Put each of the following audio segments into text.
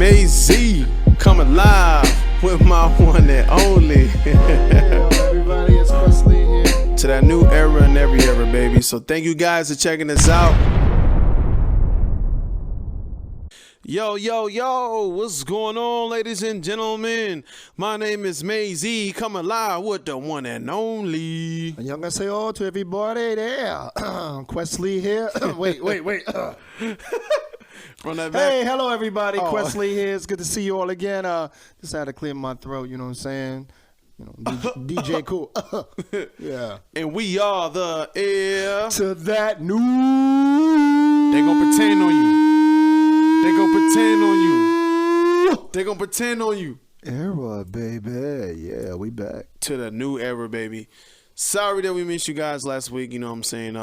May Z coming live with my one and only. Everybody, it's Presley here. To that new era and every era, baby. So thank you guys for checking us out. Yo, what's going on, ladies and gentlemen? My name is May Z, coming live with the one and only. And y'all gonna say oh to everybody there. Questley here. wait. From that back. Hey, hello everybody. Questley here. It's good to see you all again. Just had to clear my throat, you know what I'm saying? You know, DJ Cool. Yeah. And we are the air. To that new. They gonna pretend on you. They gonna pretend on you. Era, baby. Yeah, we back. To the new era, baby. Sorry that we missed you guys last week. You know what I'm saying?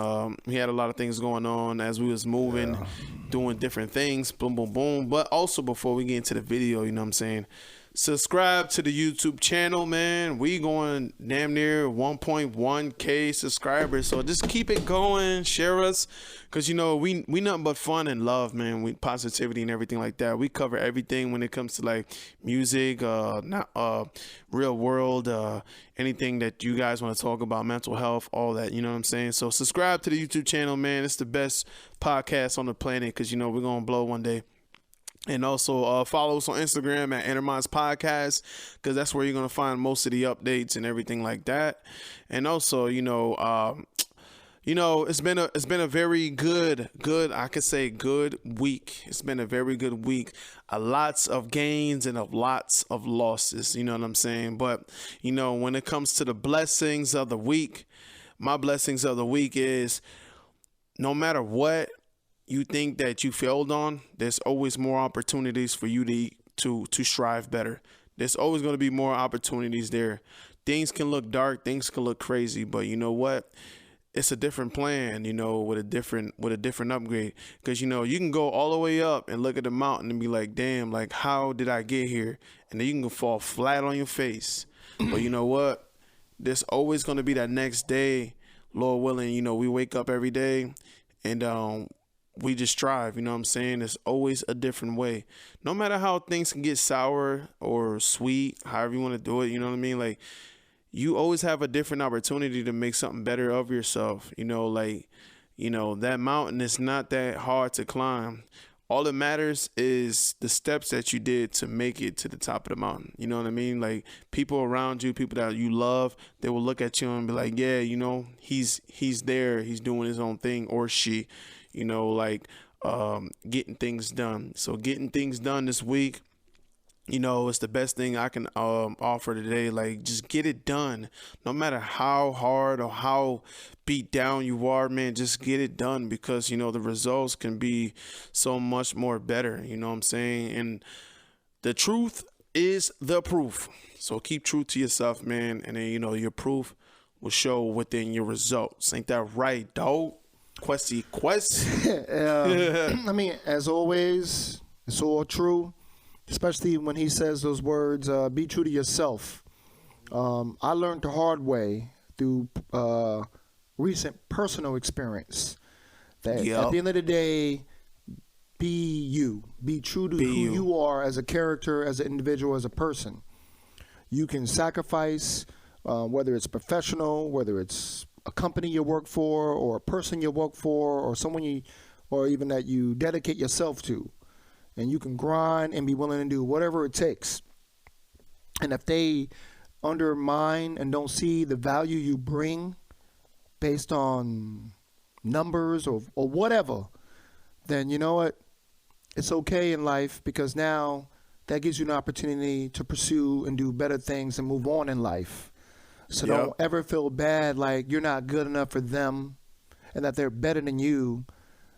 We had a lot of things going on as we was moving, doing different things. Boom, boom, boom. But also before we get into the video, you know what I'm saying? Subscribe to the YouTube channel, man. We going damn near 1.1K subscribers. So just keep it going. Share us. Because, you know, we nothing but fun and love, man. We positivity and everything like that. We cover everything when it comes to, like, music, real world, anything that you guys want to talk about, mental health, all that. You know what I'm saying? So subscribe to the YouTube channel, man. It's the best podcast on the planet because, you know, we're going to blow one day. And also follow us on Instagram at Enterminds Podcast because that's where you're going to find most of the updates and everything like that. And also, it's been a very good, I could say good week. It's been a very good week. Lots of gains and lots of losses. You know what I'm saying? But, you know, when it comes to the blessings of the week, my blessings of the week is no matter what you think that you failed on, there's always more opportunities for you to strive better. There's always going to be more opportunities there. Things can look dark, things can look crazy, but you know what? It's a different plan, you know, with a different upgrade. Because, you know, you can go all the way up and look at the mountain and be like, damn, like, how did I get here? And then you can fall flat on your face. But you know what? There's always going to be that next day, Lord willing. You know, we wake up every day and we just strive, you know what I'm saying? There's always a different way. No matter how things can get sour or sweet, however you want to do it, you know what I mean? Like, you always have a different opportunity to make something better of yourself. You know, like, you know, that mountain is not that hard to climb. All that matters is the steps that you did to make it to the top of the mountain. You know what I mean? Like, people around you, people that you love, they will look at you and be like, yeah, you know, he's there. He's doing his own thing, or she. You know, like getting things done. So getting things done this week, you know, it's the best thing I can offer today. Like, just get it done. No matter how hard or how beat down you are, man, just get it done because, you know, the results can be so much more better. You know what I'm saying? And the truth is the proof. So keep true to yourself, man. And then, you know, your proof will show within your results. Ain't that right, dog? Quest. I mean, as always, it's all true, especially when he says those words, be true to yourself. I learned the hard way through recent personal experience that at the end of the day, be you. Be true to who you are as a character, as an individual, as a person. You can sacrifice, whether it's professional, whether it's a company you work for, or a person you work for, or someone or even that you dedicate yourself to, and you can grind and be willing to do whatever it takes. And if they undermine and don't see the value you bring based on numbers or whatever, then you know what? It's okay in life, because now that gives you an opportunity to pursue and do better things and move on in life. So don't ever feel bad like you're not good enough for them and that they're better than you,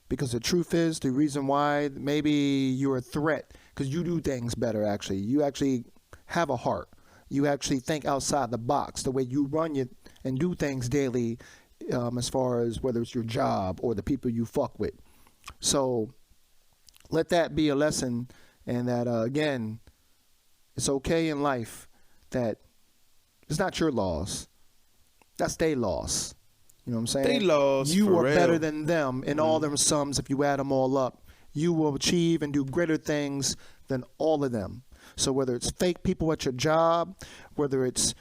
because the truth is, the reason why maybe you're a threat, because you do things better actually. You actually have a heart. You actually think outside the box, the way you run it and do things daily, as far as whether it's your job or the people you fuck with. So let that be a lesson, and that, again, it's okay in life that it's not your loss. That's their loss. You know what I'm saying? They lost. You are real. better than them in all them sums. If you add them all up, you will achieve and do greater things than all of them. So whether it's fake people at your job, whether it's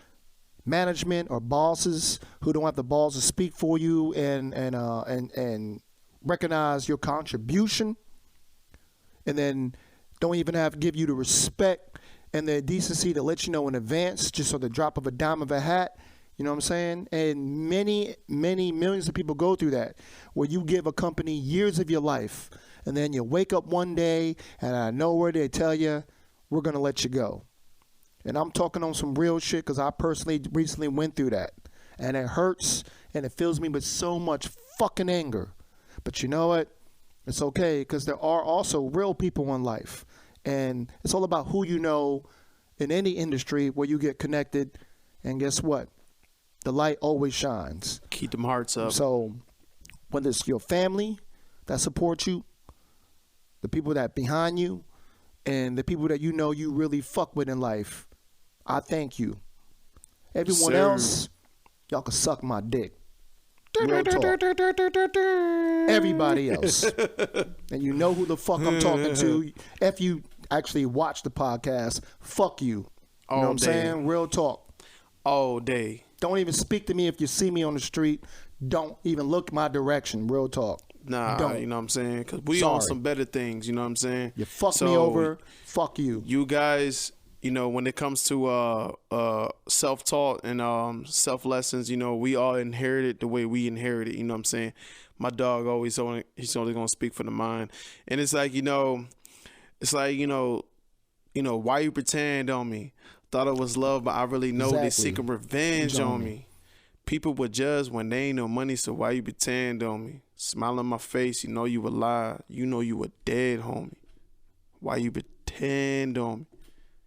management or bosses who don't have the balls to speak for you and recognize your contribution, and then don't even give you the respect and the decency to let you know in advance, just on the drop of a dime of a hat. You know what I'm saying? And many millions of people go through that, where you give a company years of your life, and then you wake up one day and out of nowhere they tell you, we're going to let you go. And I'm talking on some real shit, because I personally recently went through that. And it hurts, and it fills me with so much fucking anger. But you know what? It's okay, because there are also real people in life. And it's all about who you know in any industry where you get connected. And guess what? The light always shines. Keep them hearts up. So whether it's your family that supports you, the people that behind you, and the people that you know you really fuck with in life, I thank you. Everyone else, y'all can suck my dick. Real talk. Everybody else. And you know who the fuck I'm talking to. If you actually watch the podcast, fuck you. You know what I'm saying? Real talk. All day. Don't even speak to me if you see me on the street. Don't even look my direction. Real talk. Nah, don't. You know what I'm saying? Because we on some better things, you know what I'm saying? You fuck me over, fuck you. You guys, you know, when it comes to self-taught and self-lessons, you know, we all inherited the way we inherited, you know what I'm saying? My dog he's only going to speak for the mind. And it's like, why you pretend on me? Thought it was love, but I really know they seeking revenge on me. People would judge when they ain't no money, so why you pretend on me? Smile on my face, you know you a lie. You know you a dead homie. Why you pretend on me?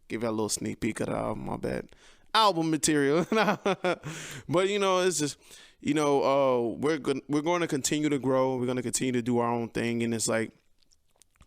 Give you a little sneak peek of the album, my bad. Album material. But, it's just, we're going to continue to grow. We're going to continue to do our own thing. And it's like,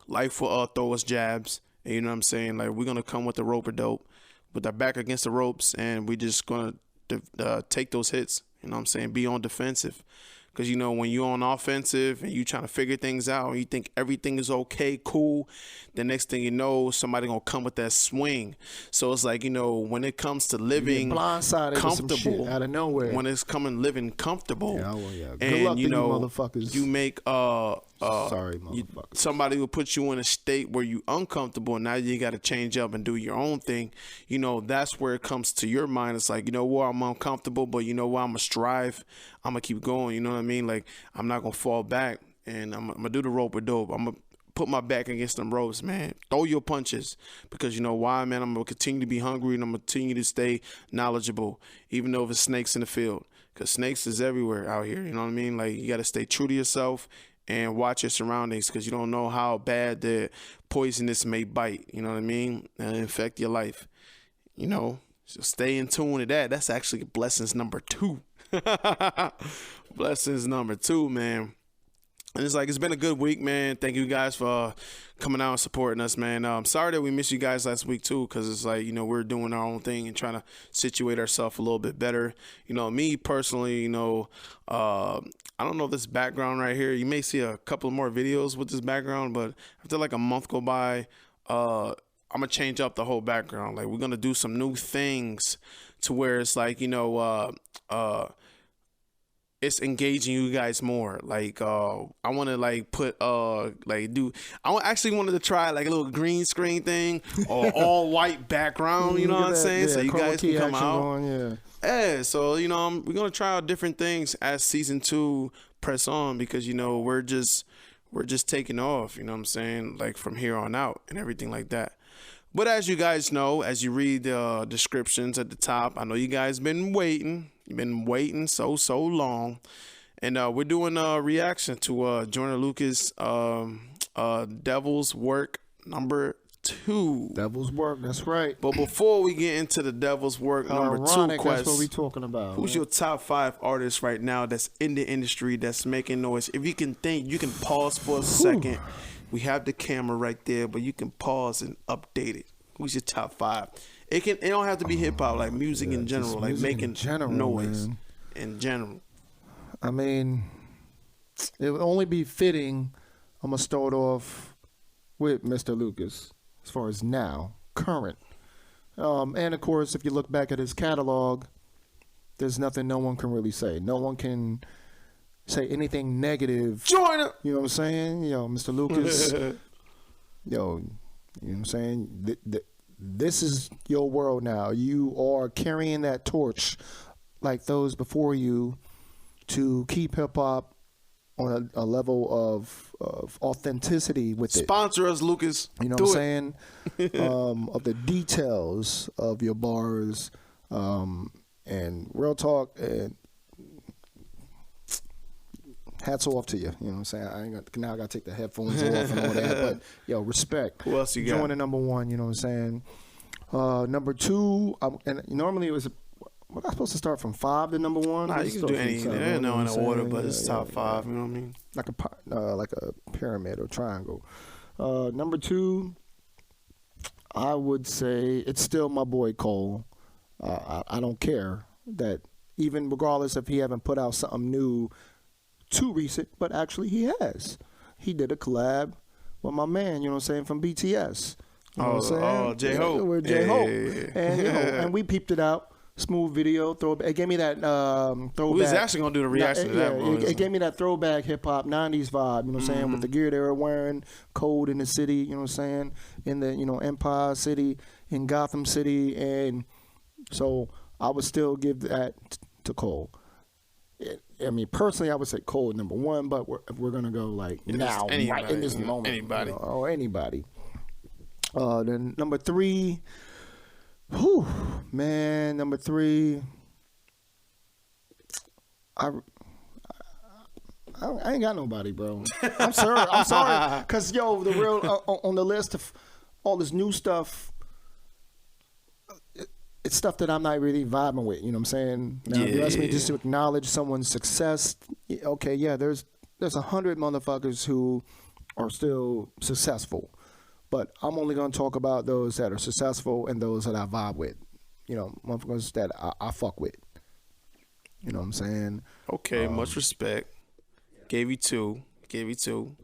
life will throw us jabs. And you know what I'm saying? Like, we're going to come with the rope or dope, with our back against the ropes, and we just going to take those hits, you know what I'm saying, be on defensive. Because, when you're on offensive and you trying to figure things out and you think everything is okay, cool, the next thing you know, somebody going to come with that swing. So it's like, when it comes to living comfortable, out of nowhere. When it's coming living comfortable, Good and, luck to you motherfuckers. You make sorry, motherfuckers. Somebody will put you in a state where you uncomfortable, and now you got to change up and do your own thing. That's where it comes to your mind. It's like, I'm uncomfortable, but I'm going to strive. I'm going to keep going. You know what I mean? Like, I'm not going to fall back, and I'm going to do the rope or dope. I'm going to put my back against them ropes, man. Throw your punches, because you know why, man? I'm going to continue to be hungry, and I'm going to continue to stay knowledgeable, even though there's snakes in the field, because snakes is everywhere out here. You know what I mean? Like, you got to stay true to yourself and watch your surroundings, because you don't know how bad the poisonous may bite, you know what I mean, and infect your life. So stay in tune to that. That's actually blessings number 2. Blessings number 2, man. And it's like, it's been a good week, man. Thank you guys for coming out and supporting us, man. I'm sorry that we missed you guys last week too, because it's like, we're doing our own thing and trying to situate ourselves a little bit better. Me personally, I don't know this background right here. You may see a couple more videos with this background, but after like a month go by, I'm gonna change up the whole background. Like, we're gonna do some new things to where it's like, it's engaging you guys more. Like, I want to like put I actually wanted to try like a little green screen thing or all white background, you know what I'm saying? So you guys can come out. Yeah, so we're gonna try out different things as season 2 press on, because we're just taking off, you know what I'm saying, like from here on out and everything like that. But as you guys know, as you read the descriptions at the top, I know you guys been waiting. You've been waiting so long, and we're doing a reaction to Joyner Lucas Devil's Work number 2. Devil's Work, that's right. But before we get into the Devil's Work number 2 quest, that's what we talking about. Who's your top 5 artists right now that's in the industry that's making noise? If you can think, you can pause for a second. We have the camera right there, but you can pause and update it. Who's your top 5? It don't have to be hip hop, like music in general, like making noise in general. I mean, it would only be fitting. I'm gonna start off with Mr. Lucas. as far as now, current. And of course, if you look back at his catalog, there's nothing no one can really say. No one can say anything negative. Joyner. You know what I'm saying? Mr. Lucas. You know what I'm saying? This is your world now. You are carrying that torch like those before you to keep hip hop on a level of authenticity with it. Sponsor us, Lucas. You know what I'm saying? Of the details of your bars, and real talk, and hats off to you. You know what I'm saying? Now I got to take the headphones off and all that. But, respect. Who else you got? Joining number one, you know what I'm saying? Number two, and normally it was, was I supposed to start from 5 to number 1? Nah, you can do anything. There's no in order, but it's top 5. You know what I mean? Like a pyramid or triangle. Number 2, I would say it's still my boy Cole. I don't care that even regardless if he haven't put out something new too recent, but actually he has. He did a collab with my man, you know what I'm saying, from BTS. You know what I'm saying? J-Hope. With J-Hope. Yeah. And, and we peeped it out. Smooth video, throwback. It gave me that throwback. We was actually gonna do the reaction to that. It gave me that throwback hip hop 90s vibe. You know what I'm saying? With the gear they were wearing, cold in the city. You know what I'm saying? In the Empire City, in Gotham City, and so I would still give that to Cole. I mean, personally, I would say Cole number 1, but if we're gonna go like now, right in this moment, anybody, or anybody. Then number 3. Whew, man, number 3. I ain't got nobody, bro. I'm sorry, cause the real on the list of all this new stuff, it's stuff that I'm not really vibing with. You know what I'm saying? Now, if you ask me just to acknowledge someone's success, okay, yeah, there's 100 motherfuckers who are still successful. But I'm only going to talk about those that are successful and those that I vibe with. Motherfuckers that I fuck with. You know what I'm saying? Okay, much respect. Gave you two.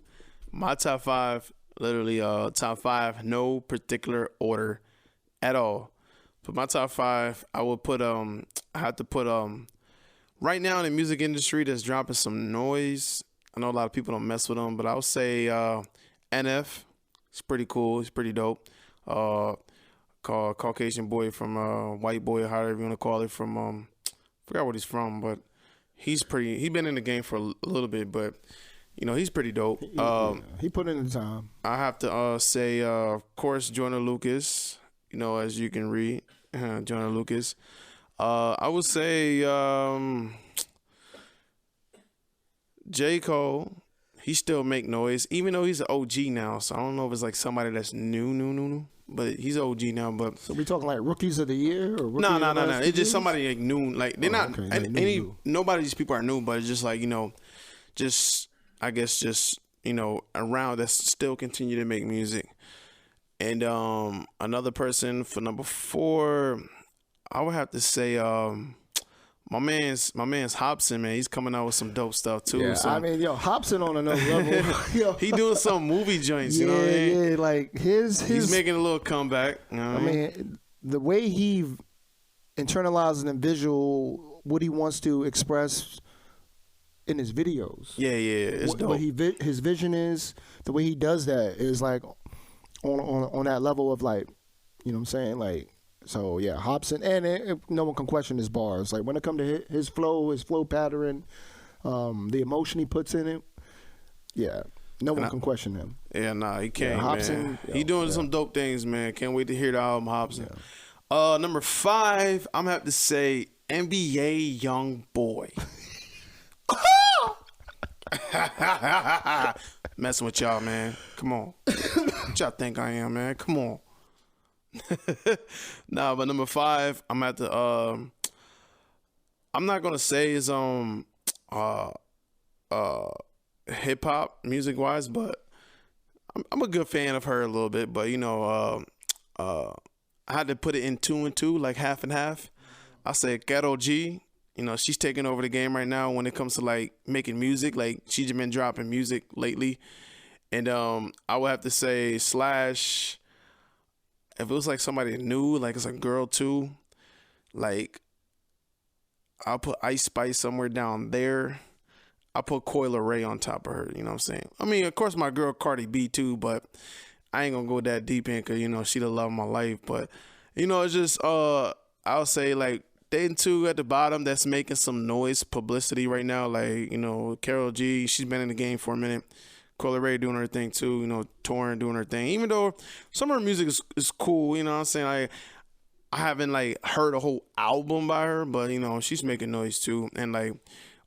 My top 5, literally top 5, no particular order at all. But my top 5, I would put I have to put right now in the music industry that's dropping some noise. I know a lot of people don't mess with them, but I would say NF. It's pretty cool. It's pretty dope. Called Caucasian boy from white boy, however you want to call it, from forgot what he's from, but he's been in the game for a little bit, but he's pretty dope. He put in the time. I have to say, of course, Joyner Lucas. As you can read, Joyner Lucas. I would say J. Cole. He still make noise, even though he's an OG now. So I don't know if it's like somebody that's new, but he's an OG now. But so we talking like rookies of the year or no. It's just somebody like new. Like they're not new. Nobody of these people are new, but it's just like I guess around that still continue to make music. And another person for number 4, I would have to say my man's Hobson, man. He's coming out with some dope stuff too. Yeah, so. I mean, Hobson on another level. He doing some movie joints, you know what I mean? Yeah, like he's making a little comeback. You know what I mean, the way he internalizes and visual what he wants to express in his videos. Yeah, it's dope. What his vision is, the way he does that is like on that level of like, you know what I'm saying, like. So yeah, Hobson, and no one can question his bars. Like when it comes to his flow pattern, the emotion he puts in it, no one can question him. Yeah, nah, he can't. Hobson, man. He doing some dope things, man. Can't wait to hear the album, Hobson. Yeah. Number 5, I'm gonna have to say NBA Young Boy. Messing with y'all, man. Come on. What y'all think I am, man? Come on. Nah, but number 5, I'm at the I'm not gonna say is hip hop music wise, but I'm a good fan of her a little bit. But I had to put it in 2 and 2, like half and half. I say Ghetto G. She's taking over the game right now when it comes to like making music. Like she's been dropping music lately, and I would have to say Slash. if it was like somebody new, like it's a girl too, like I'll put Ice Spice somewhere down there. I'll put Coil Ray on top of her. You know what I'm saying? I mean, of course, my girl Cardi B too, but I ain't gonna go that deep in because, you know, she the love of my life. But, you know, it's just, I'll say, like, they two at the bottom that's making some noise publicity right now. Like, you know, Karol G, she's been in the game for a minute. Coil Ray doing her thing too. You know, Torrin doing her thing. Even though some of her music is cool, you know what I'm saying? I haven't, like, heard a whole album by her, but, you know, she's making noise too. And, like,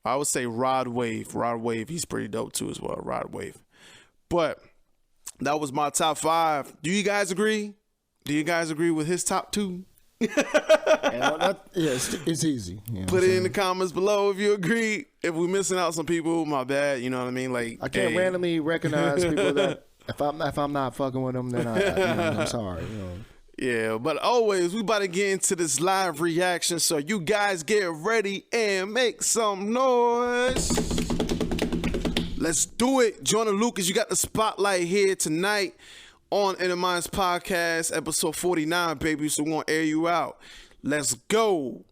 I would say Rod Wave, he's pretty dope too as well, Rod Wave. But that was my top 5. Do you guys agree? Do you guys agree with his top 2? It's easy. You know Put it in the comments below if you agree. If we're missing out some people, my bad. You know what I mean? Like, I can't randomly recognize people that if I'm not fucking with them, then I'm sorry. You know. Yeah, but always, we about to get into this live reaction, so you guys get ready and make some noise. Let's do it. Joyner Lucas, you got the spotlight here tonight on In the Minds Podcast, episode 49, baby, so we're going to air you out. Let's go.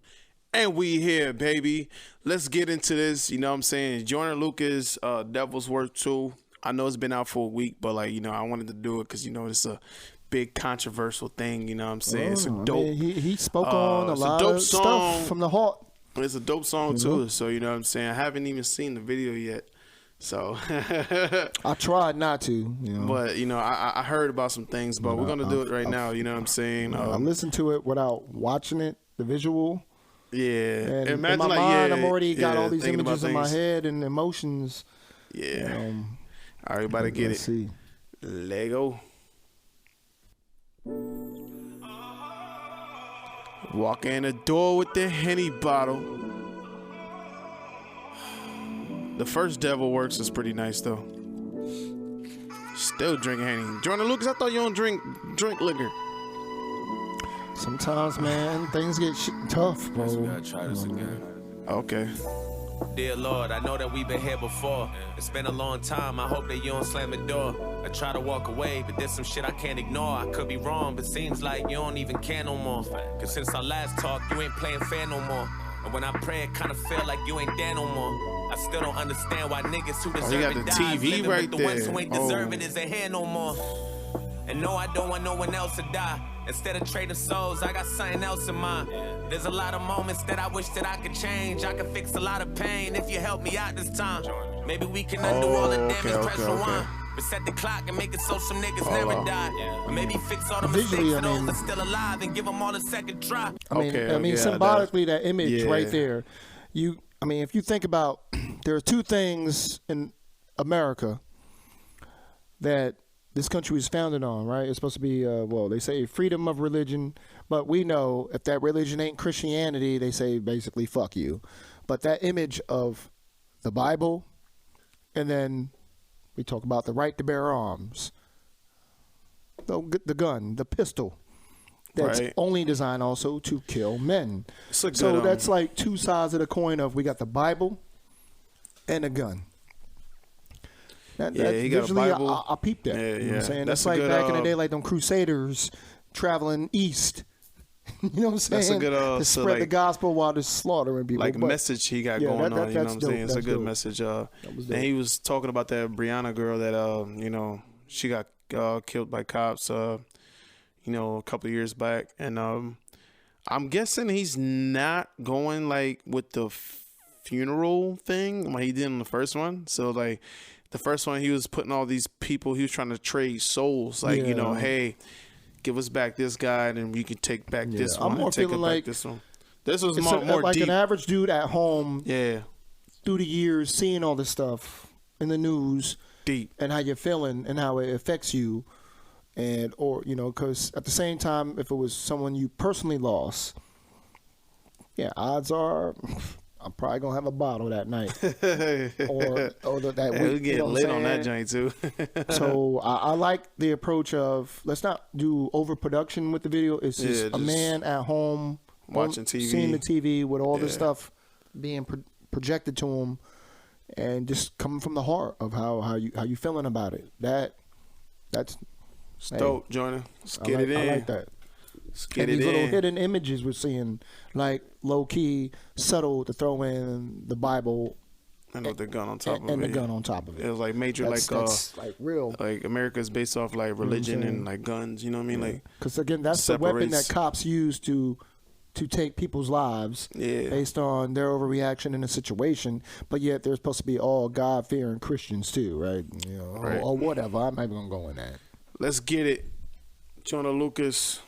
And we here, baby. Let's get into this, you know what I'm saying? Joyner Lucas, Devil's Work 2. I know it's been out for a week, but, like, you know, I wanted to do it because, you know, it's a big controversial thing, you know what I'm saying? It's a dope. He spoke on a lot of stuff from the heart. It's a dope song too, so you know what I'm saying? I haven't even seen the video yet, so I tried not to, you know. But you know, I heard about some things, but we're gonna do it right now. You know what I'm saying? I listened to it without watching it, the visual. Yeah, and imagine in my like, mind, yeah, I'm already got all these thinking images about in my things. head and emotions. Yeah, all right, about to get it. See. Lego. Walk in the door with the Henny bottle. The first Devil Works is pretty nice though. Still drinking Henny. Joyner Lucas, I thought you don't drink liquor. Sometimes, man, things get tough, bro. We gotta try this again. Okay. Dear Lord, I know that we've been here before. It's been a long time, I hope that you don't slam the door. I try to walk away, but there's some shit I can't ignore. I could be wrong, but seems like you don't even care no more. Cause since our last talk, you ain't playing fair no more. And when I pray, it kinda feel like you ain't there no more. I still don't understand why niggas who deserve got it the die TV living, right but the ones there. who ain't deserve it isn't here no more. And no, I don't want no one else to die. Instead of trading souls, I got something else in mind. There's a lot of moments that I wish that I could change. I could fix a lot of pain if you help me out this time. Maybe we can undo all the damage, press rewind. Reset the clock and make it so some niggas never die. Or maybe fix all the mistakes for those that's still alive and give them all a second try. I mean, symbolically, that image right there. If you think about, there are two things in America that this country was founded on, right? It's supposed to be, they say freedom of religion, but we know if that religion ain't Christianity, they say basically fuck you. But that image of the Bible, and then we talk about the right to bear arms, the gun, the pistol, that's only designed also to kill men. So that's like two sides of the coin of we got the Bible and a gun. He got a Bible. I peeped that. Yeah, you know what I'm saying? That's like good, back in the day, like them Crusaders traveling east. You know what I'm saying? That's a good to spread the gospel while they're slaughtering people. Like message he got going on. You know what I'm saying? It's a good dope. message. And he was talking about that Brianna girl that she got killed by cops. A couple of years back, and I'm guessing he's not going like with the funeral thing like he did in the first one. So like. The first one, he was putting all these people, he was trying to trade souls. Like, hey, give us back this guy, and then we can take back this one. I'm more feeling like this one. This was more like deep. An average dude at home. Yeah. Through the years, seeing all this stuff in the news. Deep. And how you're feeling and how it affects you. Because at the same time, if it was someone you personally lost, odds are... I'm probably gonna have a bottle that night, or that week. We get lit on that joint too. So I like the approach of let's not do overproduction with the video. It's just a man at home watching TV, seeing the TV with all this stuff being projected to him, and just coming from the heart of how you feeling about it. That's It's dope, Joyner. Let's get it in. I like that. Let's get and it these little in. hidden images we're seeing, like low key, subtle to throw in the Bible. And with the gun on top of it. And the gun on top of it. It was like major, that's like real. Like America is based off like religion and like guns. You know what I mean? Like, because again, that's the weapon that cops use to take people's lives based on their overreaction in a situation. But yet they're supposed to be all God-fearing Christians too, right? You know, right. Or whatever. I'm not even gonna go in that. Let's get it, Joyner Lucas.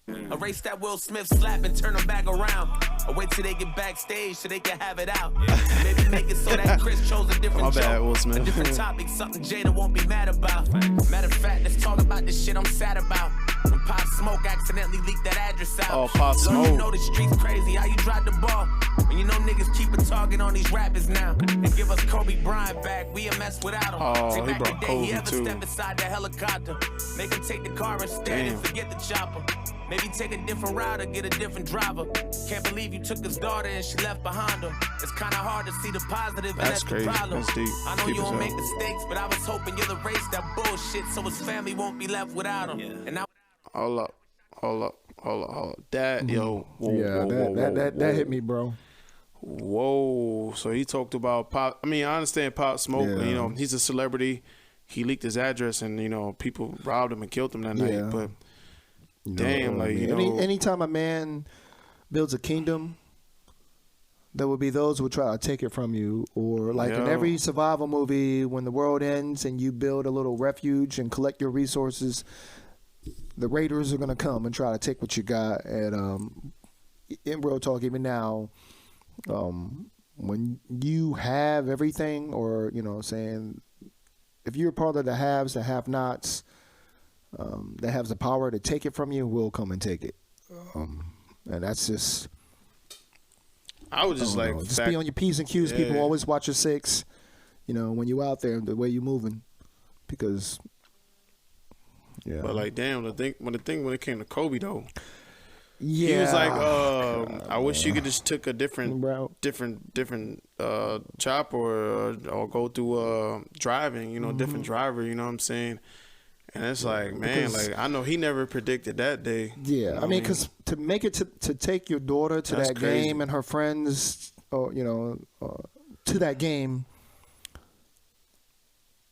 Erase that Will Smith slap and turn them back around. Or wait till they get backstage so they can have it out. Maybe make it so that Chris chose a different joke, Will Smith. a different topic, something Jada won't be mad about. Matter of fact, let's talk about this shit I'm sad about. When Pop Smoke accidentally leaked that address out. Oh, Pop Smoke. You know the streets crazy, how you drive the ball. When you know niggas keep a target on these rappers now. And give us Kobe Bryant back, we a mess without him. Oh, Say he back brought the day Kobe he ever too. step inside that helicopter. Make him take the car instead and forget the chopper. Maybe take a different route or get a different driver. Can't believe you took his daughter and she left behind him. It's kinda hard to see the positive and that's crazy. the problem. That's deep. I know Deep you as don't hell. make mistakes, but I was hoping you'll erase that bullshit so his family won't be left without him. And I Hold up. That, yo. That hit me, bro. Whoa. So he talked about Pop. I mean, I understand Pop Smoke. Yeah. You know, he's a celebrity. He leaked his address and, you know, people robbed him and killed him that night. But damn, like, you know. Anytime a man builds a kingdom, there will be those who will try to take it from you. Or like in every survival movie, when the world ends and you build a little refuge and collect your resources, the raiders are going to come and try to take what you got. And in real talk, even now, when you have everything, or, you know, saying if you're part of the haves, the have-nots, that has the power to take it from you, will come and take it. And that's just... I would just like... Just be on your P's and Q's, people. Always watch your six, you know, when you out there, the way you moving. Because... Yeah. But like, damn, when it came to Kobe though, yeah, he was like, I wish you could just took a different chop or go through driving, you know, different driver, you know what I'm saying? And it's like, man, like I know he never predicted that day. Yeah, you know I mean, because to make it to take your daughter to that game and her friends, or you know, to that game.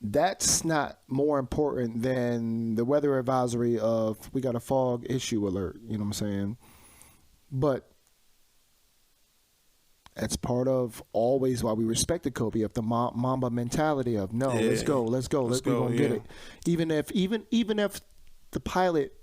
That's not more important than the weather advisory of we got a fog issue alert. You know what I'm saying? But that's part of always why we respected Kobe, of the Mamba mentality of let's go, we're gonna get it. Even if the pilot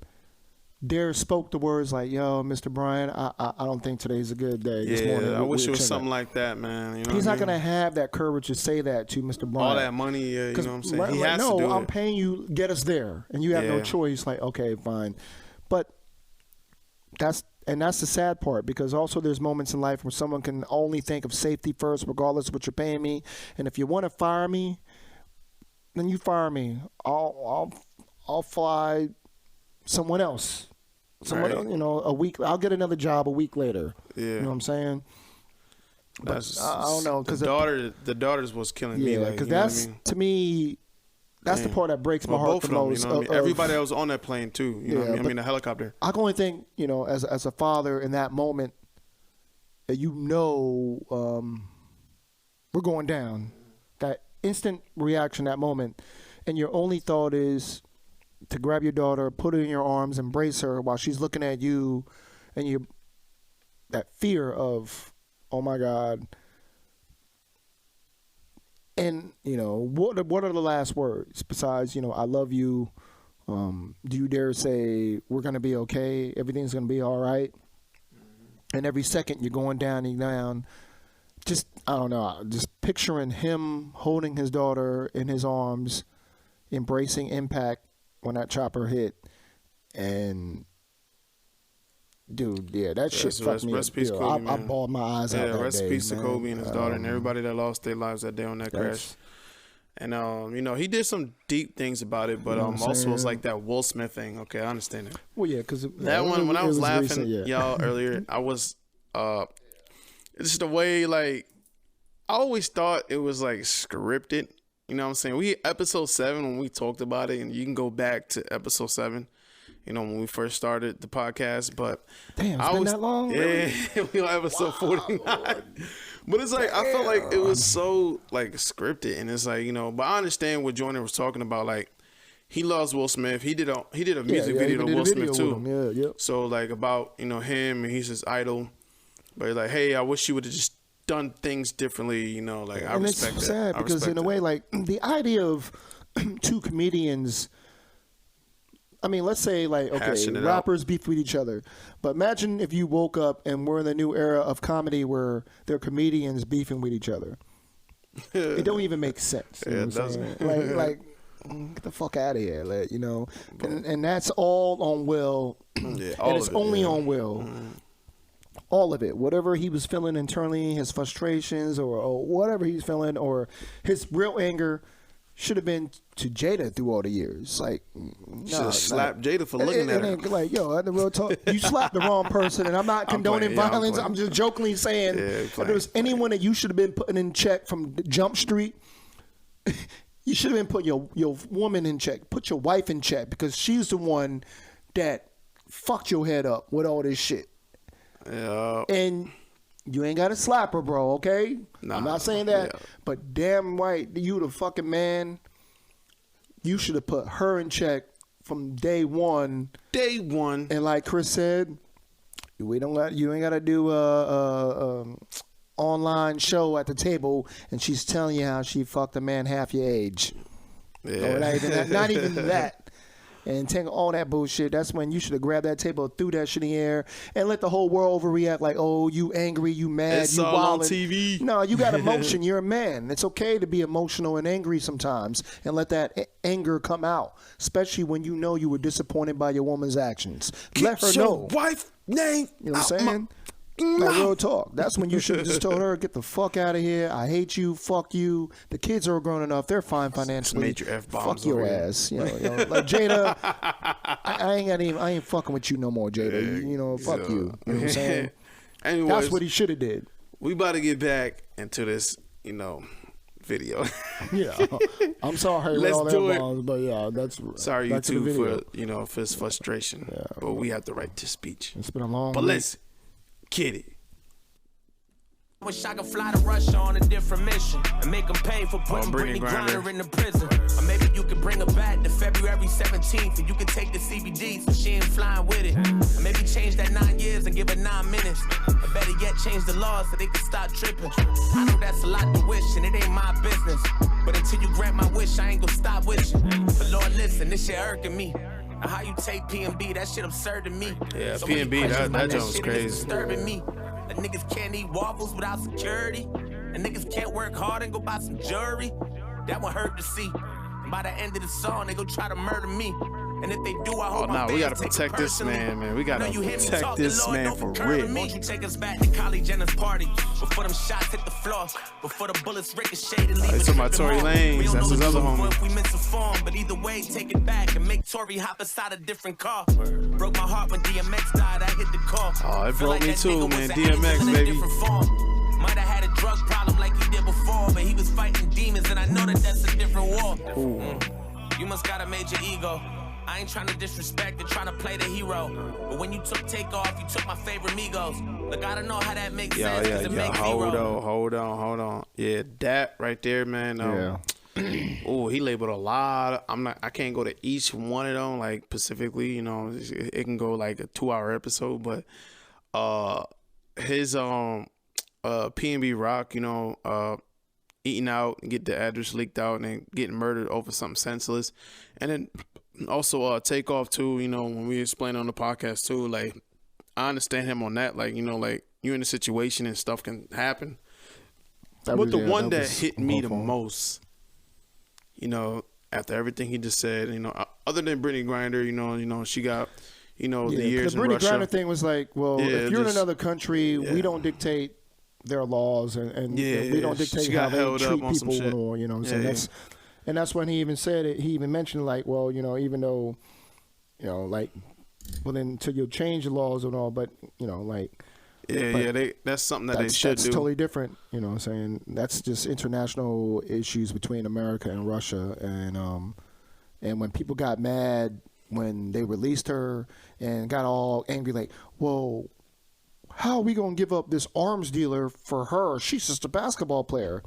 there spoke the words like, "Yo, Mr. Bryant, I don't think today's a good day." This morning, I wish it was something like that, man. You know he's not gonna have that courage to say that to Mr. Bryant. All that money, you know what I'm saying? He has to do I'm it. paying you, get us there, and you have no choice. Like, okay, fine, but that's the sad part, because also there's moments in life where someone can only think of safety first, regardless of what you're paying me. And if you want to fire me, then you fire me. I'll fly someone else. Someone, you know, a week. I'll get another job a week later. Yeah, you know what I'm saying. But I don't know, because the daughters was killing me. Yeah, because that's to me. That's the part that breaks my heart the most. You know what I mean? Everybody that was on that plane too. You know what I mean? I mean the helicopter. I can only think, you know, as a father in that moment, that we're going down. That instant reaction, that moment, and your only thought is to grab your daughter, put her in your arms, embrace her while she's looking at you, and that fear of, oh my God. And, you know, what are the last words besides, you know, I love you? Do you dare say we're going to be okay? Everything's going to be all right? And every second you're going down and down. Just, I don't know, just picturing him holding his daughter in his arms, embracing impact when that chopper hit. And, dude, yeah, that shit fucked me up. I bawled my eyes out that day. Rest in peace to Kobe and his daughter and everybody that lost their lives that day on that crash. And, you know, he did some deep things about it, but also it's like that Will Smith thing. Okay, I understand it. Well, yeah, because that one, when I was laughing, y'all, earlier, I was, it's just the way, like, I always thought it was, like, scripted. You know what I'm saying? We episode 7 when we talked about it, and you can go back to episode 7. You know, when we first started the podcast, but damn, it's been that long. Yeah, we on episode 49. But it's like I felt like it was so like scripted, and it's like, you know. But I understand what Joyner was talking about. Like, he loves Will Smith. He did a music video to Will Smith too. Yeah. So like about, you know, him, and he's his idol. But he's like, hey, I wish you would have just done things differently. You know, like I respect that. It's sad because in a way, like the idea of two comedians. I mean, let's say like, okay, rappers beef with each other. But imagine if you woke up and we're in the new era of comedy where there are comedians beefing with each other. It don't even make sense. You know what I'm saying? Like, get the fuck out of here, like, you know. And that's all on Will. Yeah, and it's only on Will. Mm-hmm. All of it. Whatever he was feeling internally, his frustrations or whatever he's feeling, or his real anger, should have been to Jada through all the years. Like, should have slapped Jada for looking at her. Like, yo, the real talk, you slapped the wrong person, and I'm not condoning violence. I'm just jokingly saying, if there was anyone that you should have been putting in check from Jump Street, you should have been putting your woman in check. Put your wife in check, because she's the one that fucked your head up with all this shit. Yeah. And you ain't got to slap her, bro, okay? Nah, I'm not saying that, but damn right, you the fucking man. You should have put her in check from day one. Day one. And like Chris said, you ain't got to do a online show at the table, and she's telling you how she fucked a man half your age. Yeah. Not even that. And take all that bullshit. That's when you should have grabbed that table, threw that shit in the air, and let the whole world overreact like, oh, you angry, you mad, it's you all wildin'. on TV. No, you got emotion. You're a man. It's okay to be emotional and angry sometimes, and let that anger come out, especially when you know you were disappointed by your woman's actions. Let her know. Wife name. You know what I'm saying? Like, real talk. That's when you should have just told her, get the fuck out of here. I hate you. Fuck you. The kids are grown enough. They're fine financially. Major F-bombs. Fuck your ass. You know, like Jada, I ain't fucking with you no more, Jada. You know, fuck you. You know what I'm saying? Anyways, that's what he should have did. We about to get back into this, you know, video. Yeah. I'm sorry with all that bombs, but yeah, that's sorry YouTube for his frustration. Yeah, but we have the right to speech. It's been a long But listen. Kid it. Wish I could fly to Russia on a different mission and make them pay for putting Brittany Griner in the prison. Or maybe you could bring her back to February 17th and you could take the CBD so she ain't flying with it. Or maybe change that 9 years and give her 9 minutes. Or better yet, change the laws so they can stop tripping. I know that's a lot to wish and it ain't my business. But until you grant my wish, I ain't gonna stop with you. But Lord, listen, this shit irking me. How you take P&B, that shit absurd to me. Yeah, so P&B, that joint was crazy. Disturbing me. The niggas can't eat waffles without security. And niggas can't work hard and go buy some jewelry. That one hurt to see. And by the end of the song, they gon' try to murder me. And if they do, I hope we gotta protect this man. We gotta protect this man for real. Won't you take us back to Kylie Jenner's party? Before them shots hit the floor. Before the bullets ricochet and leave us. Talking about Tory Lanez. That's his other homie. We misinformed, but either way, take it back and make Tory hop inside a different car. Broke my heart when DMX died. I hit the call. Oh, it broke me too, man. DMX, baby. Might have had a drug problem like he did before, but he was fighting demons, and I know that that's a different war. You must got a major ego. I ain't trying to disrespect or trying to play the hero. But when you took Takeoff, you took my favorite Migos. Look, I don't know how that makes sense. Hold on. Yeah, that right there, man. Oh, he labeled a lot. I can't go to each one of them, like, specifically, you know, it can go like a 2-hour episode, but his P&B Rock, you know, eating out and get the address leaked out and then getting murdered over something senseless. And then also Takeoff too, you know, when we explain on the podcast too, like, I understand him on that, like, you know, like, you're in a situation and stuff can happen. But the one that hit me the most, you know, after everything he just said, you know, other than Brittany Griner, you know, she got, you know, the years in Russia. The Brittany Griner thing was like, well, if you're in another country, we don't dictate their laws, and we don't dictate how they treat people, or, you know what I'm saying? That's when he even said it. He even mentioned, like, well, you know, even though, you know, like, well, then until you change the laws and all, but, you know, like, That's something that they should do. That's totally different. You know what I'm saying? That's just international issues between America and Russia. And when people got mad when they released her and got all angry, like, well, how are we going to give up this arms dealer for her? She's just a basketball player.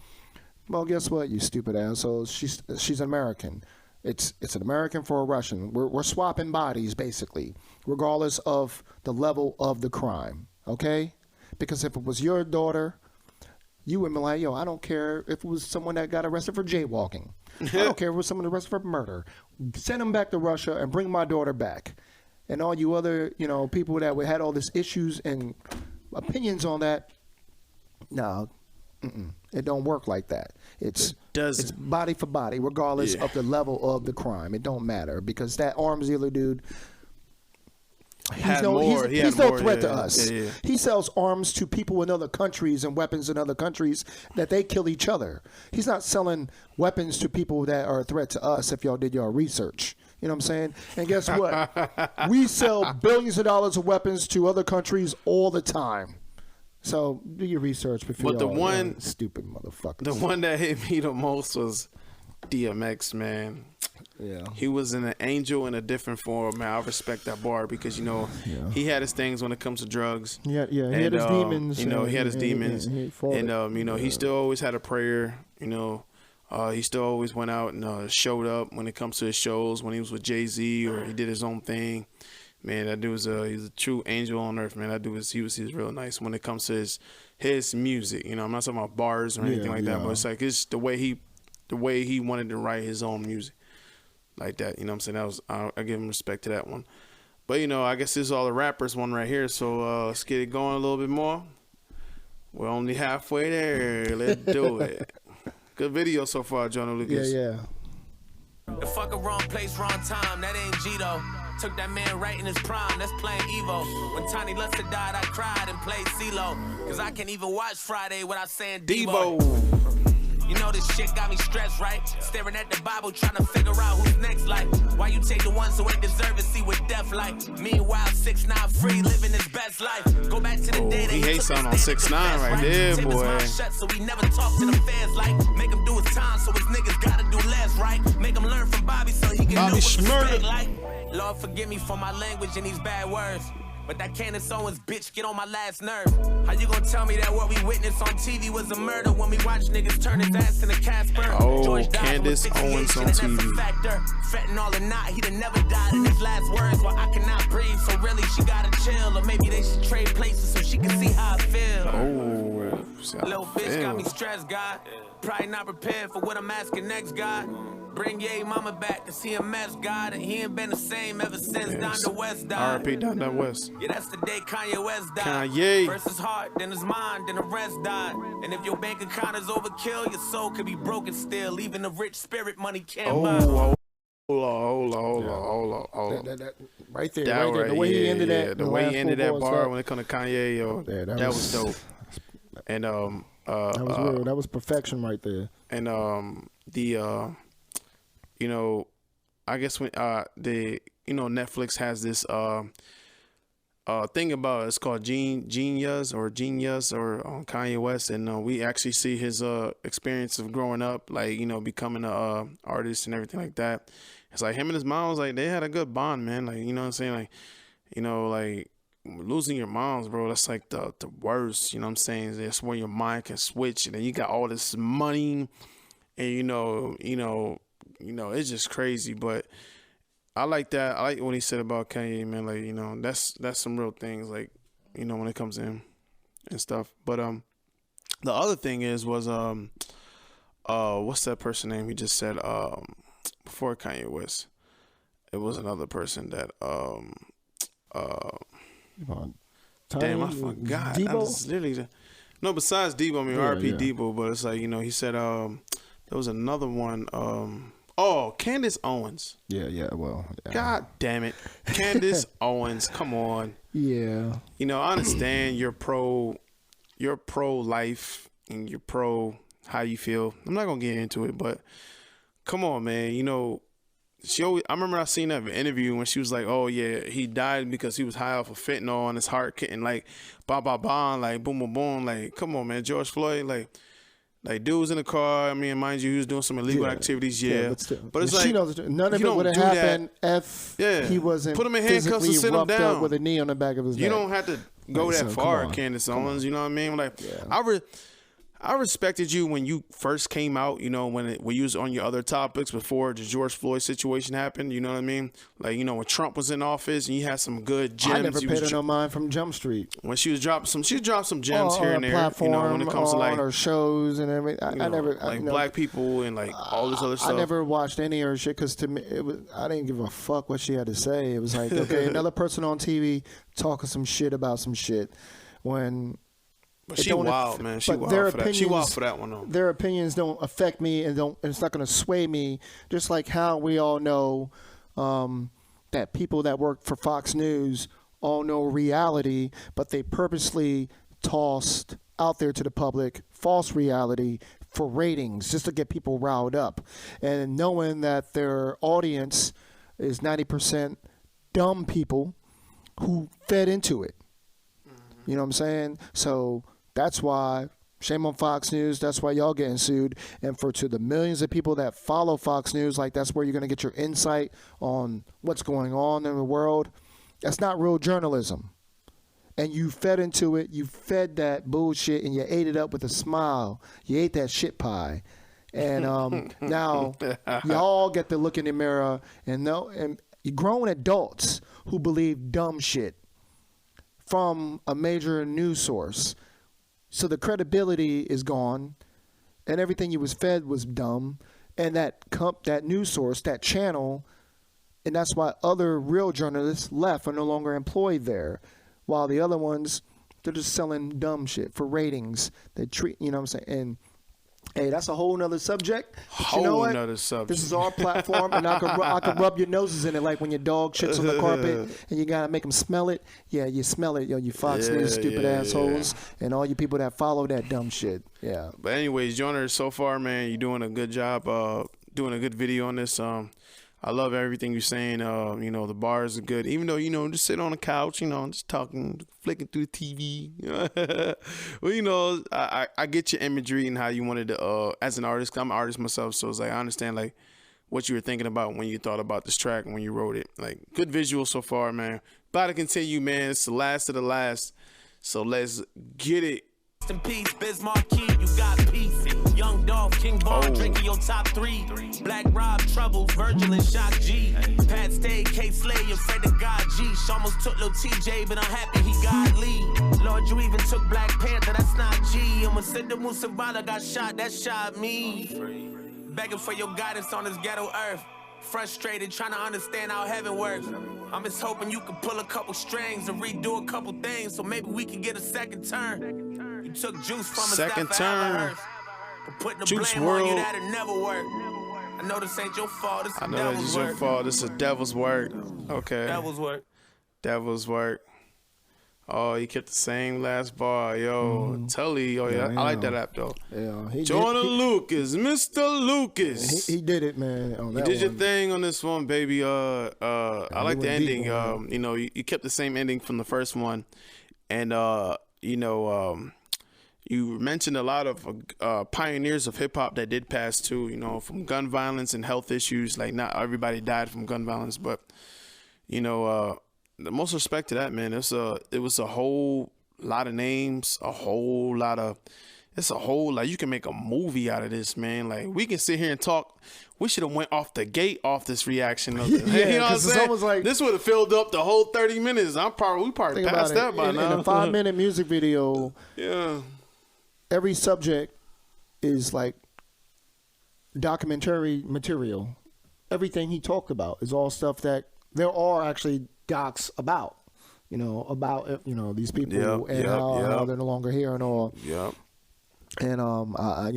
Well, guess what, you stupid asshole? She's an American. It's an American for a Russian. We're swapping bodies, basically, regardless of the level of the crime, okay? Because if it was your daughter, you would be like, yo, I don't care if it was someone that got arrested for jaywalking. I don't care if it was someone arrested for murder. Send them back to Russia and bring my daughter back. And all you other, people that had all these issues and opinions on that, no, it don't work like that. It's body for body, regardless of the level of the crime. It don't matter, because that arms dealer dude, he's no threat to us. Yeah. He sells arms to people in other countries and weapons in other countries that they kill each other. He's not selling weapons to people that are a threat to us, if y'all did your research. You know what I'm saying? And guess what? We sell billions of dollars of weapons to other countries all the time. So do your research before. But the one stupid motherfucker. The one that hit me the most was DMX, man. Yeah, he was an angel in a different form, man. I respect that bar because he had his things when it comes to drugs. He had his demons. He had his demons, and he still always had a prayer. He still always went out and showed up when it comes to his shows when he was with Jay-Z or he did his own thing. Man, that dude was he's a true angel on earth, man. That dude he was real nice when it comes to his music. I'm not talking about bars or anything like that, but it's like it's the way he wanted to write his own music like that. You know what I'm saying? I give him respect to that one. But I guess this is all the rappers one right here. So let's get it going a little bit more. We're only halfway there. Let's do it. Good video so far, Joyner Lucas. Yeah. The fucking wrong place, wrong time. That ain't Gito. Took that man right in his prime. That's playing Evo. When Tiny Luster died, I cried and played CeeLo. Cause I can't even watch Friday without saying Debo. You know this shit got me stressed, right? Staring at the Bible, trying to figure out who's next. Like, why you take the ones who ain't deserve it, see what death like? Meanwhile, 6ix9ine free, living his best life. Go back to the day that he hates on 6ix9ine right there, Take boy. his mouth shut so he never talk to the fans. Like, make him do his time so his niggas gotta do less, right? Make him learn from Bobby so he can know what respect like. Lord forgive me for my language and these bad words. But that Candace Owens bitch get on my last nerve. How you gonna tell me that what we witnessed on TV was a murder when we watch niggas turn his ass into Casper? George Candace Owens on TV. Fentanyl or not, he'd have never died in his last words. Well, I cannot breathe, so really she gotta chill. Or maybe they should trade places so she can see how I feel. Little bitch got me stressed, God. Probably not prepared for what I'm asking next, God. Bring Ye mama back, cause he a mess, God. And he ain't been the same ever since Donda West died. R.I.P. Donda West. Yeah, that's the day Kanye West died. Kanye. First his heart, then his mind, then the rest died. And if your bank account is overkill, your soul could be broken still. Even the rich spirit money can't buy. Hold on. Right there. The way he ended that. The way he ended that bar when it comes to Kanye, that was dope. And that was real. That was perfection right there. And I guess when Netflix has this thing about it's called Genius or on Kanye West, and we actually see his experience of growing up, like becoming a artist and everything like that. It's like him and his mom was like they had a good bond, man. Like what I'm saying, like losing your moms, bro. That's like the worst. You know what I'm saying? That's where your mind can switch, and then you got all this money, and it's just crazy. But I like that. I like what he said about Kanye, man. Like, that's some real things, like, when it comes in and stuff. But the other thing was what's that person name he just said before Kanye West? It was another person that damn, I forgot. Debo? No, besides Debo, I mean R.P. Debo, but it's like, he said there was another one. Candace Owens. Yeah. God damn it. Candace Owens, come on. Yeah. I understand you're pro life and you're pro how you feel. I'm not gonna get into it, but come on, man. I remember I seen that interview when she was like, "Oh yeah, he died because he was high off of fentanyl and his heart couldn't like, like boom, boom, boom, like come on, man, George Floyd, like dude was in the car. I mean, mind you, he was doing some illegal activities, but it's like she knows none of it would have happened if he wasn't put him in handcuffs and sit him down with a knee on the back of his neck. You don't have to go that far, Candace Owens. You know what I mean? Like I respected you when you first came out, you know, when you was on your other topics before the George Floyd situation happened, you know what I mean? Like, you know, when Trump was in office and you had some good gems. I never paid her no mind from Jump Street. When she dropped some gems here and there, platform, you know, when it comes to like on her shows and everything. I never black people and like all this other stuff. I never watched any of her shit because to me, I didn't give a fuck what she had to say. It was like, okay, another person on TV talking some shit about some shit when. But she wild, man. She wild for that. She wild for that one, though. Their opinions don't affect me and it's not going to sway me. Just like how we all know that people that work for Fox News all know reality, but they purposely tossed out there to the public false reality for ratings just to get people riled up. And knowing that their audience is 90% dumb people who fed into it. You know what I'm saying? So that's why, shame on Fox News, that's why y'all getting sued. And to the millions of people that follow Fox News, like that's where you're going to get your insight on what's going on in the world. That's not real journalism. And you fed into it, you fed that bullshit, and you ate it up with a smile. You ate that shit pie. And now y'all get to look in the mirror and know, and grown adults who believe dumb shit from a major news source. So the credibility is gone, and everything you was fed was dumb, and that news source, that channel, and that's why other real journalists left, are no longer employed there, while the other ones, they're just selling dumb shit for ratings. They treat, you know what I'm saying? And hey, that's a whole nother subject. But you know what? Nother subject. This is our platform, and I could rub your noses in it, like when your dog shits on the carpet, and you gotta make them smell it. Yeah, you smell it, yo. You Fox News stupid assholes, and all you people that follow that dumb shit. Yeah. But anyways, Joyner, so far, man, you're doing a good job. Doing a good video on this. I love everything you're saying. You know, the bars are good. Even though, you know, just sit on the couch, you know, just talking, flicking through the TV. Well, you know, I get your imagery and how you wanted to, as an artist, 'cause I'm an artist myself, so it's like I understand, like, what you were thinking about when you thought about this track and when you wrote it. Like, good visual so far, man. About to continue, man. It's the last of the last. So let's get it. Rest in peace, Bismarck Key, you got peace. Young Dolph, King Von, drinking your top 3. Black Rob, Trouble, Virgil, and Shock G. Pat Stay, K Slay, and Fred the God G. She almost took Lil TJ, but I'm happy he got Lee. Lord, you even took Black Panther, that's not G. And when Sidney Musavala got shot, that shot me. Begging for your guidance on this ghetto earth. Frustrated, trying to understand how heaven works. I'm just hoping you can pull a couple strings and redo a couple things so maybe we can get a second turn. You took juice from us, second turn. But putting the Juice blame WRLD. on you, that'll never work. I know this ain't your fault, this is I know devil's this is your work. fault. This is devil's work. Okay. Devil's work. Devil's work. Oh, he kept the same last bar. Yo, Tully. Oh, yeah. I like that app, though. Yeah, Joyner Lucas, Mr. Lucas. He did it, man. On You that did your one. thing on this one, baby. I like the went deep ending. on You know, you kept the same ending from the first one, and you know, you mentioned a lot of pioneers of hip hop that did pass too. You know, from gun violence and health issues. Like, not everybody died from gun violence, but you know, the most respect to that, man. It was a whole lot of names, it's a whole, like, you can make a movie out of this, man. Like, we can sit here and talk. We should have went off the gate off this reaction of it. Yeah, you know what I'm 'cause it's saying? almost like- this would have filled up the whole 30 minutes. We probably Think passed about that by in now. a 5-minute music video, Yeah. every subject is like documentary material. Everything he talked about is all stuff that there are actually docs about, about these people and how they're no longer here and all. Yep. And I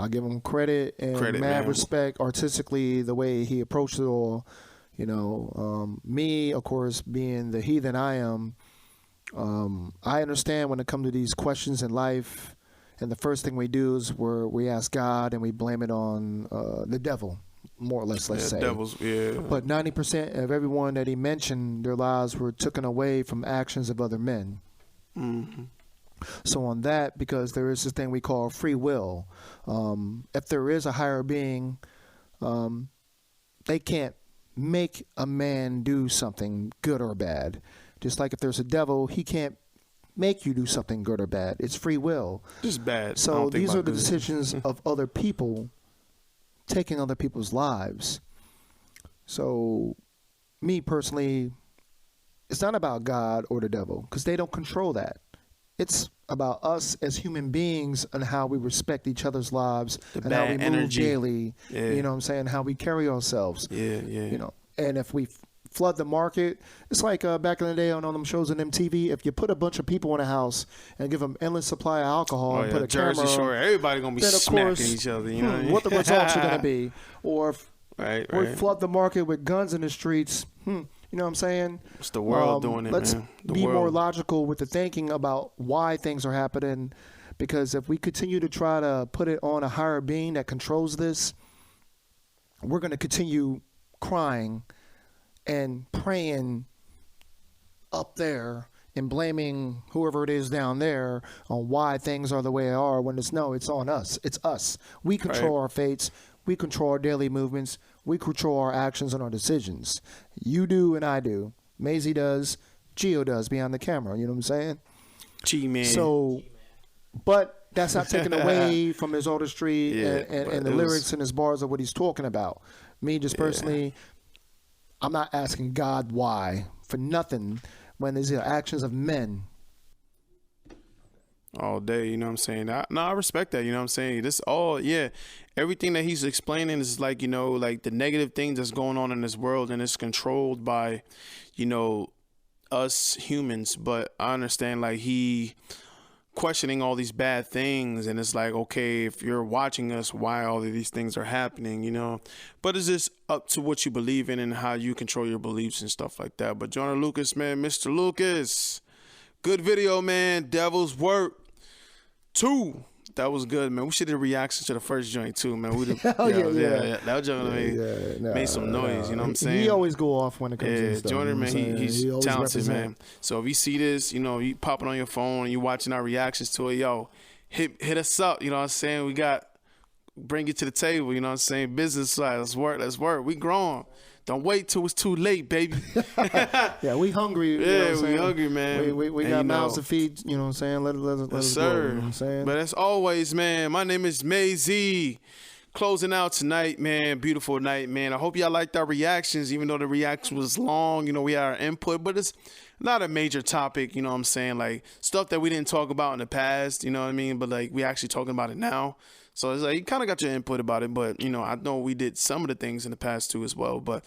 give him credit and mad man. respect artistically the way he approached it all. Me, of course, being the heathen I am, I understand when it comes to these questions in life, and the first thing we do is we ask God and we blame it on the devil. more or less, let's say. Devils, yeah. But 90% of everyone that he mentioned, their lives were taken away from actions of other men. Mm-hmm. So on that, because there is this thing we call free will, if there is a higher being, they can't make a man do something good or bad. Just like if there's a devil, he can't make you do something good or bad. It's free will. Just bad. So these are the decisions of other people taking other people's lives. So me personally, it's not about God or the devil because they don't control that. It's about us as human beings and how we respect each other's lives and how we move daily. Yeah. You know what I'm saying? How we carry ourselves. Yeah. You know, and if we flood the market, it's like back in the day on them shows on MTV. If you put a bunch of people in a house and give them endless supply of alcohol and put a Jersey camera, Shore, everybody gonna be smacking each other. You know what the results are gonna be, or if we right. flood the market with guns in the streets. You know what I'm saying? It's the world doing it, let's man. be more logical with the thinking about why things are happening. Because if we continue to try to put it on a higher being that controls this, we're going to continue crying and praying up there and blaming whoever it is down there on why things are the way they are when it's on us. It's us. We control our fates. We control our daily movements. We control our actions and our decisions. You do and I do. Maisie does. Gio does behind the camera. You know what I'm saying? G-Man. So, but that's not taken away from his artistry and the lyrics and his bars of what he's talking about. Me, just personally, I'm not asking God why for nothing when there's the actions of men. All day, you know what I'm saying? I respect that, you know what I'm saying? This all, everything that he's explaining is like, you know, like the negative things that's going on in this world, and it's controlled by, you know, us humans. But I understand, like, he questioning all these bad things, and it's like, okay, if you're watching us, why all of these things are happening, you know? But it's just up to what you believe in and how you control your beliefs and stuff like that. But Joyner Lucas, man, Mr. Lucas, good video, man. Devil's Work 2. That was good, man. We should have reaction to the first joint too, man. That was joint made some noise. You know what I'm saying? He always go off when it comes to stuff. Joyner, man, he's talented, represent. man. So if you see this, you know, you popping on your phone and you watching our reactions to it, yo, hit us up. You know what I'm saying? Bring it to the table. You know what I'm saying? Business side. Let's work. We grown. Don't wait till it's too late, baby. Yeah, we hungry. We hungry, man. We got mouths to feed. You know what I'm saying? Let us go. You know what I'm saying? But as always, man, my name is Maisie. Closing out tonight, man. Beautiful night, man. I hope y'all liked our reactions, even though the reaction was long. You know, we had our input, but it's not a major topic. You know what I'm saying? Like stuff that we didn't talk about in the past. You know what I mean? But like we actually talking about it now. So it's like you kind of got your input about it, but, you know, I know we did some of the things in the past too as well. But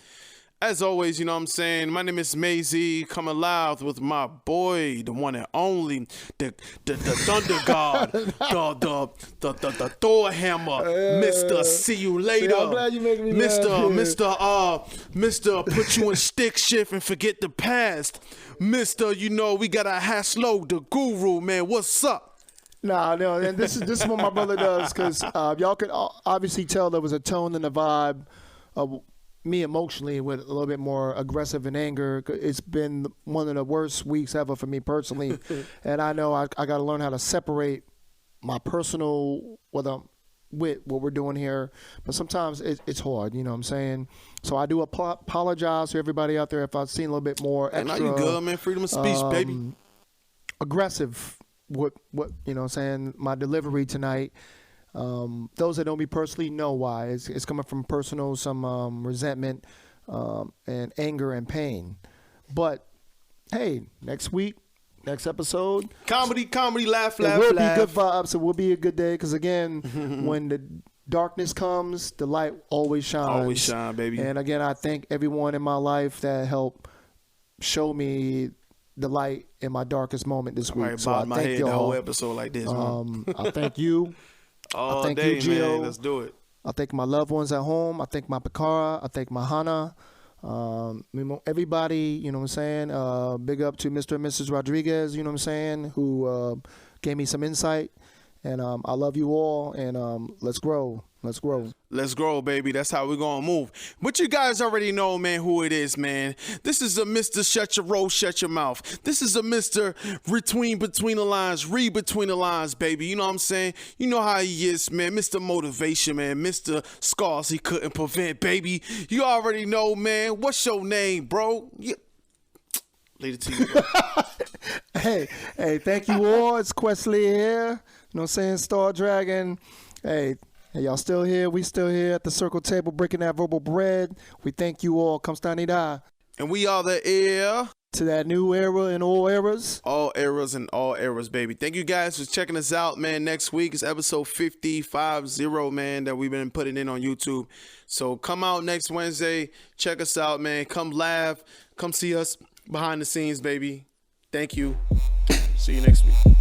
as always, you know what I'm saying? My name is Maisie, coming live with my boy, the one and only, the Thunder God, the Thor Hammer, Mr. See You Later. Yeah, I'm glad you making me Mr. Put You in Stick Shift and Forget the Past. Mr. You know, we got a Haslo, the Guru, man. What's up? No, and this is what my brother does, because y'all could obviously tell there was a tone and a vibe of me emotionally with a little bit more aggressive and anger. It's been one of the worst weeks ever for me personally, and I know I got to learn how to separate my personal with what we're doing here, but sometimes it's hard, you know what I'm saying? So I do apologize to everybody out there if I've seen a little bit more extra. Now you good, man. Freedom of speech, baby. Aggressive. What you know what I'm saying, my delivery tonight, those that know me personally know why. It's coming from personal, some resentment and anger and pain. But hey, next week, next episode, comedy, laugh. It will be good vibes. It will be a good day, because again, when the darkness comes, the light always shines. Always shine, baby. And again, I thank everyone in my life that helped show me the light in my darkest moment this week. So I thank y'all. The whole episode like this. I thank you. All I thank day, you, Gio. man. Let's do it. I thank my loved ones at home. I thank my Pakara. I thank my Hana. Everybody, you know what I'm saying? Big up to Mr. and Mrs. Rodriguez, you know what I'm saying, who gave me some insight. And I love you all, and let's grow. Let's grow. Let's grow, baby. That's how we're going to move. But you guys already know, man, who it is, man. This is a Mr. Shut Your Roll, Shut Your Mouth. This is a Mr. Between the lines, read between the lines, baby. You know what I'm saying? You know how he is, man. Mr. Motivation, man. Mr. Scars he couldn't prevent, baby. You already know, man. What's your name, bro? Yeah. Leave it to you, bro. Hey, thank you all. It's Questley here. You know what I'm saying? Star Dragon. Hey, y'all still here? We still here at the circle table breaking that verbal bread. We thank you all. Kamstanida. And we are the heir to that new era in all eras. All eras and all eras, baby. Thank you guys for checking us out, man. Next week is episode 50, man, that we've been putting in on YouTube. So come out next Wednesday. Check us out, man. Come laugh. Come see us behind the scenes, baby. Thank you. See you next week.